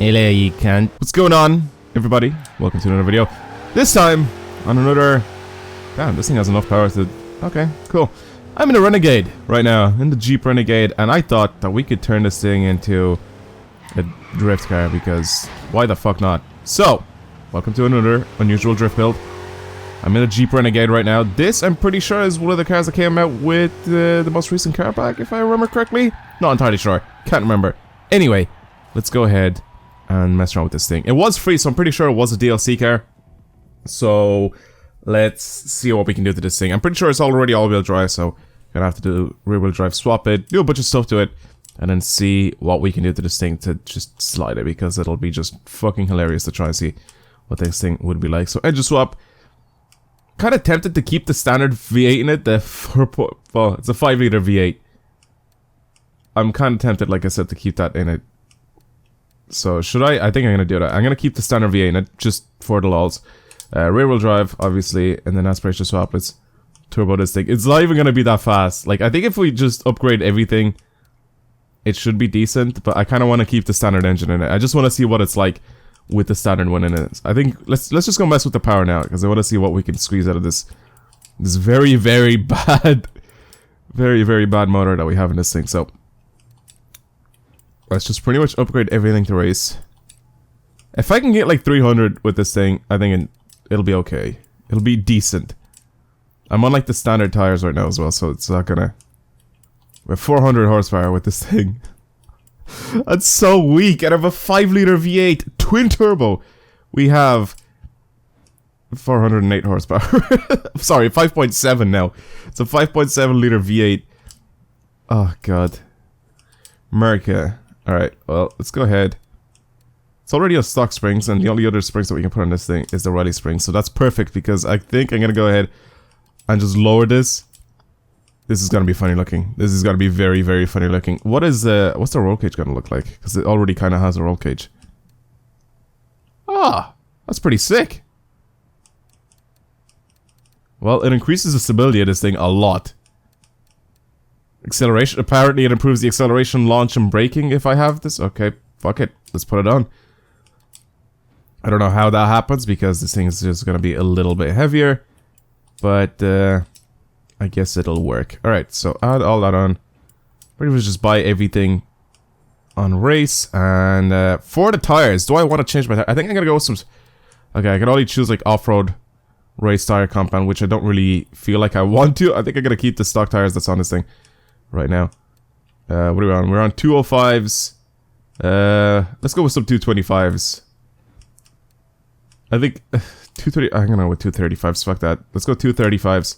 Hello, you cunt. What's going on, everybody? Welcome to another video. This time, on another... Damn, this thing has enough power to... Okay, cool. I'm in a Renegade right now, in the Jeep Renegade, and I thought that we could turn this thing into a drift car, because why the fuck not? So, welcome to another unusual drift build. I'm in a Jeep Renegade right now. This, I'm pretty sure, is one of the cars that came out with the most recent car pack, if I remember correctly. Not entirely sure. Can't remember. Anyway, let's go ahead and mess around with this thing. It was free, so I'm pretty sure it was a DLC car. So, let's see what we can do to this thing. I'm pretty sure it's already all-wheel drive, so gonna have to do rear-wheel drive, swap it, do a bunch of stuff to it, and then see what we can do to this thing to just slide it, because it'll be just fucking hilarious to try and see what this thing would be like. So, engine swap. Kind of tempted to keep the standard V8 in it, well, it's a 5-liter V8. I'm kind of tempted, like I said, to keep that in it. So, should I? I think I'm going to do that. I'm going to keep the standard V8 in it, just for the lols. Rear-wheel drive, obviously, and then aspiration swap. Let's turbo this thing. It's not even going to be that fast. Like, I think if we just upgrade everything, it should be decent, but I kind of want to keep the standard engine in it. I just want to see what it's like with the standard one in it. I think, let's just go mess with the power now, because I want to see what we can squeeze out of this very, very bad, very bad motor that we have in this thing. So, let's just pretty much upgrade everything to race. If I can get like 300 with this thing, I think it'll be okay. It'll be decent. I'm on like the standard tires right now as well, so it's not gonna... We're 400 horsepower with this thing. That's so weak. Out of a 5-liter V8 twin turbo, we have 408 horsepower. Sorry, 5.7 now. It's a 5.7-liter V8. Oh god. America. Alright, well, let's go ahead. It's already on stock springs, and the only other springs that we can put on this thing is the Riley springs, so that's perfect, because I think I'm gonna go ahead and just lower this. This is gonna be funny looking. This is gonna be very funny looking. What is what's the roll cage gonna look like? Because it already kind of has a roll cage. Ah, that's pretty sick. Well, it increases the stability of this thing a lot. Acceleration, apparently it improves the acceleration, launch, and braking if I have this. Okay, fuck it. Let's put it on. I don't know how that happens, because this thing is just gonna be a little bit heavier. But, I guess it'll work. Alright, so add all that on. Pretty much just buy everything on race. And, for the tires, do I want to change my tire? I think I'm gonna go with some... Okay, I can only choose, like, off-road race tire compound, which I don't really feel like I want to. I think I'm gonna keep the stock tires that's on this thing right now. What are we on? We're on 205s. Let's go with some 225s. I think 230. I'm gonna go with 235s. Fuck that. Let's go 235s,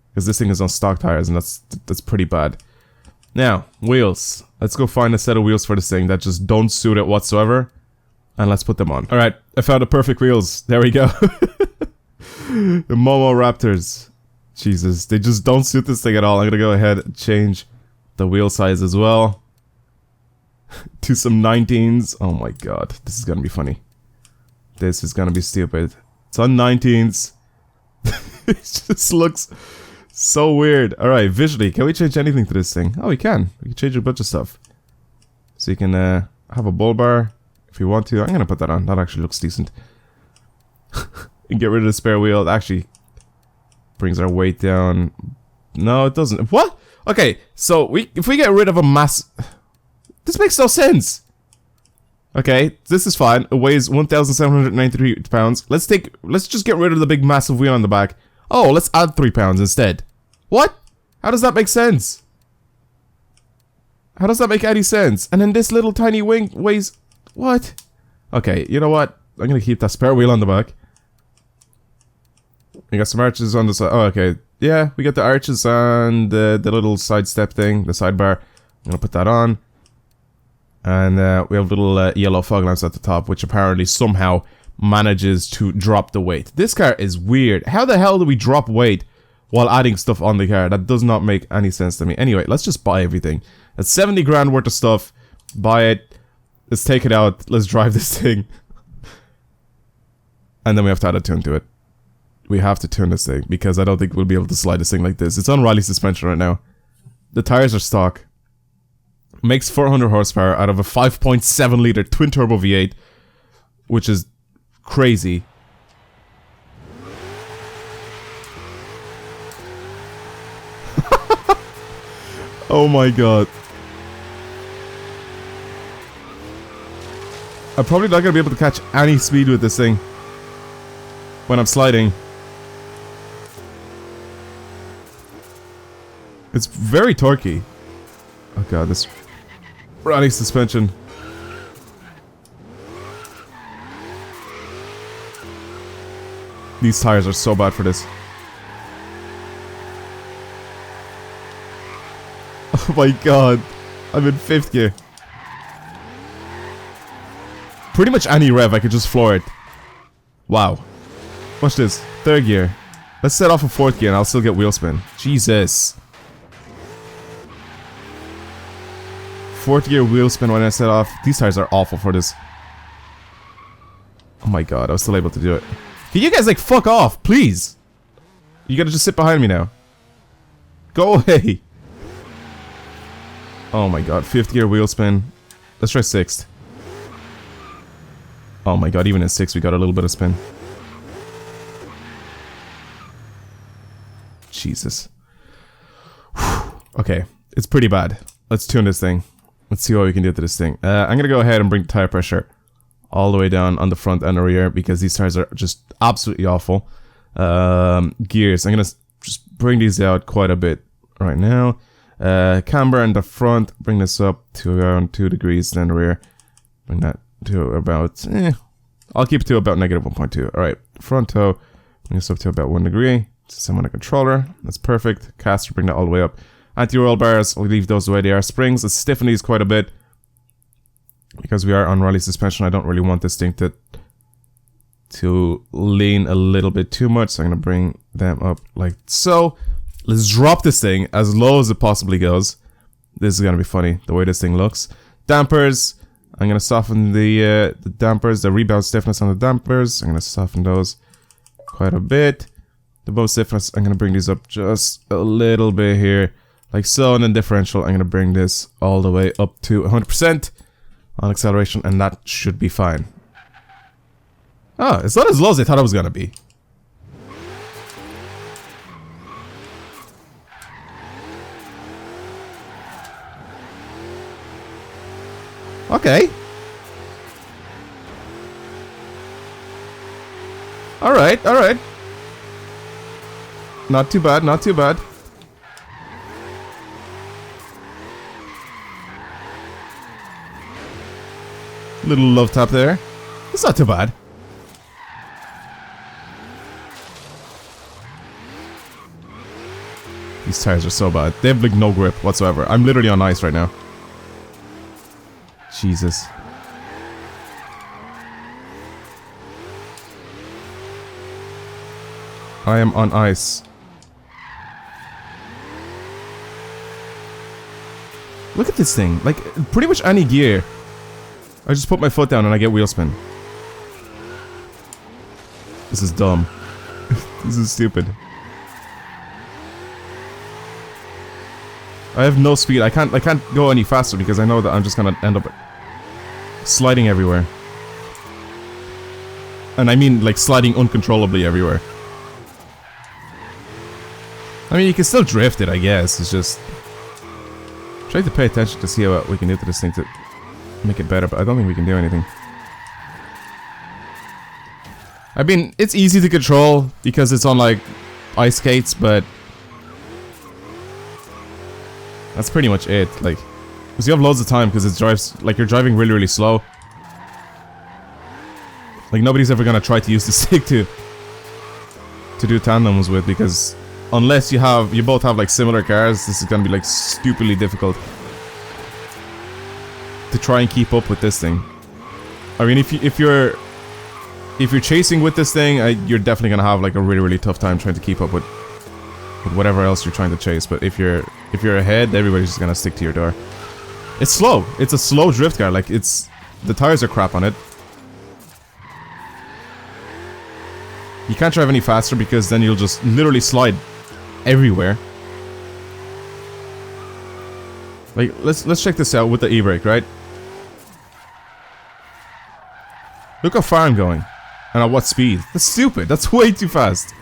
because this thing is on stock tires, and that's pretty bad. Now, wheels. Let's go find a set of wheels for this thing that just don't suit it whatsoever, and let's put them on. All right, I found the perfect wheels. There we go. The Momo Raptors. Jesus, they just don't suit this thing at all. I'm gonna go ahead and change the wheel size as well to some 19s. Oh my god, this is gonna be funny. This is gonna be stupid. It's on 19s. It just looks so weird. Alright, visually, can we change anything to this thing? Oh, we can. We can change a bunch of stuff. So you can have a bull bar if you want to. I'm gonna put that on. That actually looks decent. And get rid of the spare wheel. It actually brings our weight down. No, it doesn't. What? Okay, so if we get rid of a mass... This makes no sense. Okay, this is fine. It weighs 1,793 pounds. Let's just get rid of the big massive wheel on the back. Oh, let's add 3 pounds instead. What? How does that make sense? How does that make any sense? And then this little tiny wing weighs... What? Okay, you know what? I'm gonna keep that spare wheel on the back. We got some arches on the side. Oh, okay. Yeah, we got the arches and the little side step thing, the sidebar. I'm gonna put that on. And we have little yellow fog lamps at the top, which apparently somehow manages to drop the weight. This car is weird. How the hell do we drop weight while adding stuff on the car? That does not make any sense to me. Anyway, let's just buy everything. That's 70 grand worth of stuff. Buy it. Let's take it out. Let's drive this thing. And then we have to add a tune to it. We have to turn this thing, because I don't think we'll be able to slide this thing like this. It's on Riley suspension right now. The tires are stock. Makes 400 horsepower out of a 5.7 liter twin turbo V8, which is crazy. Oh my god. I'm probably not gonna be able to catch any speed with this thing when I'm sliding. It's very torquey. Oh god, this rally suspension. These tires are so bad for this. Oh my god. I'm in 5th gear. Pretty much any rev, I could just floor it. Wow. Watch this. 3rd gear. Let's set off a 4th gear and I'll still get wheel spin. Jesus. 4th gear wheel spin when I set off. These tires are awful for this. Oh my god, I was still able to do it. Can you guys like fuck off, please? You gotta just sit behind me now. Go away. Oh my god, 5th gear wheel spin. Let's try 6th. Oh my god, even in 6th we got a little bit of spin. Jesus. Whew. Okay, it's pretty bad. Let's tune this thing. Let's see what we can do to this thing. I'm gonna go ahead and bring the tire pressure all the way down on the front and the rear because these tires are just absolutely awful. Gears, I'm gonna just bring these out quite a bit right now. Camber in the front, bring this up to around 2 degrees, then the rear, bring that to about, I'll keep it to about negative 1.2. Alright, front toe, bring this up to about 1 degree. Same on the controller, that's perfect. Caster, bring that all the way up. Anti-roll bars, I'll leave those the way they are. Springs, let's stiffen these quite a bit. Because we are on rally suspension, I don't really want this thing to lean a little bit too much. So I'm going to bring them up like so. Let's drop this thing as low as it possibly goes. This is going to be funny, the way this thing looks. Dampers, I'm going to soften the dampers, the rebound stiffness on the dampers. I'm going to soften those quite a bit. The bow stiffness, I'm going to bring these up just a little bit here. Like so, and then differential, I'm going to bring this all the way up to 100% on acceleration, and that should be fine. Ah, it's not as low as I thought it was going to be. Okay. Alright, alright. Not too bad, not too bad. Little love tap there. It's not too bad. These tires are so bad. They have like no grip whatsoever. I'm literally on ice right now. Jesus. I am on ice. Look at this thing. Like, pretty much any gear. I just put my foot down and I get wheel spin. This is dumb. This is stupid. I have no speed. I can't go any faster because I know that I'm just gonna end up sliding everywhere. And I mean like sliding uncontrollably everywhere. I mean you can still drift it, I guess. It's just try to pay attention to see what we can do to this thing to make it better, but I don't think we can do anything. I mean, it's easy to control because it's on like ice skates, but that's pretty much it. Like, because you have loads of time because it drives like you're driving really, really slow. Like nobody's ever gonna try to use the stick to do tandems with because unless you both have like similar cars, this is gonna be like stupidly difficult to try and keep up with this thing. I mean, if you're chasing with this thing, you're definitely gonna have like a really, really tough time trying to keep up with whatever else you're trying to chase. But if you're ahead, everybody's just gonna stick to your door. It's slow. It's a slow drift car. Like the tires are crap on it. You can't drive any faster because then you'll just literally slide everywhere. Like, let's check this out with the e-brake, right? Look how far I'm going. And at what speed. That's stupid. That's way too fast.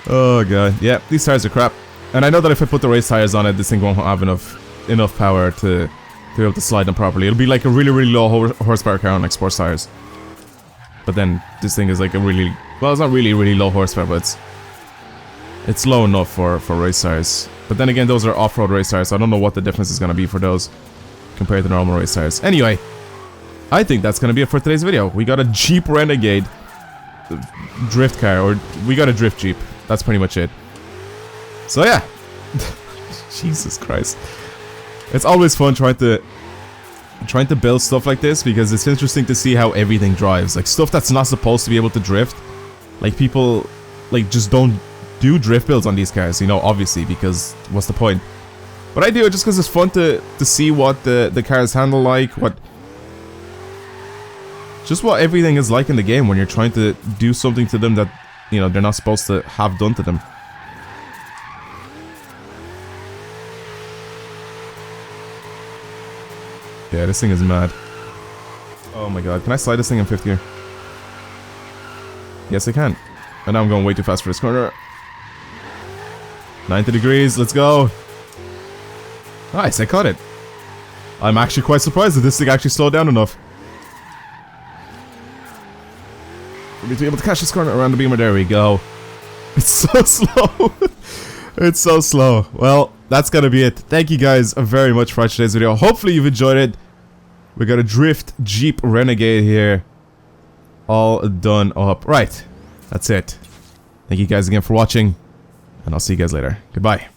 Oh god. Yeah, these tires are crap. And I know that if I put the race tires on it, this thing won't have enough power to be able to slide them properly. It'll be like a really, really low horsepower car on like sports tires. But then this thing is like a really... Well, it's not really, really low horsepower, but it's low enough for race tires. But then again, those are off-road race tires, so I don't know what the difference is going to be for those compared to normal race tires. Anyway, I think that's going to be it for today's video. We got a Jeep Renegade drift car, or we got a drift Jeep. That's pretty much it. So yeah. Jesus Christ. It's always fun trying to build stuff like this, because it's interesting to see how everything drives. Like stuff that's not supposed to be able to drift. Like people like just don't do drift builds on these cars, you know, obviously, because what's the point? But I do it just because it's fun to see what the cars handle like, what everything is like in the game when you're trying to do something to them that, you know, they're not supposed to have done to them. Yeah, this thing is mad. Oh my god, can I slide this thing in 5th gear? Yes, I can. And now I'm going way too fast for this corner. 90 degrees, let's go. Nice, I caught it. I'm actually quite surprised that this thing actually slowed down enough for me to be able to catch this corner around the beamer. There we go. It's so slow. It's so slow. Well, that's gonna be it. Thank you guys very much for watching today's video. Hopefully you've enjoyed it. We got a drift Jeep Renegade here, all done up. Right, that's it. Thank you guys again for watching, and I'll see you guys later. Goodbye.